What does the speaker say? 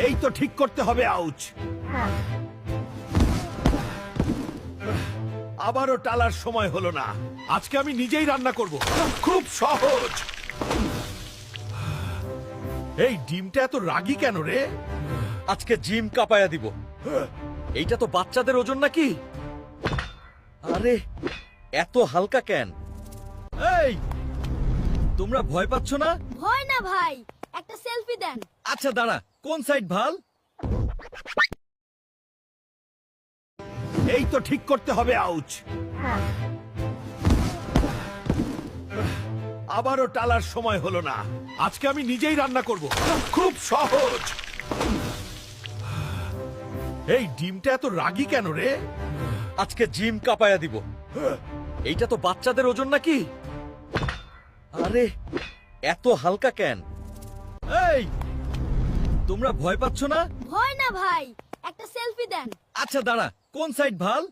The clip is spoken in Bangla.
এই তো ঠিক করতে হবে। আউচ! আবারও টালার সময় হলো না। আজকে আমি নিজেই রান্না করব। খুব সহজ। এই ডিমটা এত রাগী কেন রে? আজকে জিম কাঁপায়া দিব। এইটা তো বাচ্চাদের ওজন নাকি? আরে এত হালকা কেন? এই তোমরা ভয় পাচ্ছ না? ভয় না ভাই, একটা সেলফি দেন। আচ্ছা দাঁড়া, কোন সাইড ভাল? এই তো ঠিক করতে হবে। আউচ! আবারও টালার সময় হলো না। আজকে আমি নিজেই রান্না করব। খুব সহজ। এই ডিমটা এত রাগী কেন রে? আজকে জিম কাঁপায়া দিব। এইটা তো বাচ্চাদের ওজন নাকি? আরে এত হালকা কেন? এই তোমরা ভয় পাচ্ছ না? ভয় না ভাই, একটা সেলফি দেন। আচ্ছা দাঁড়া, কোন সাইড ভাল?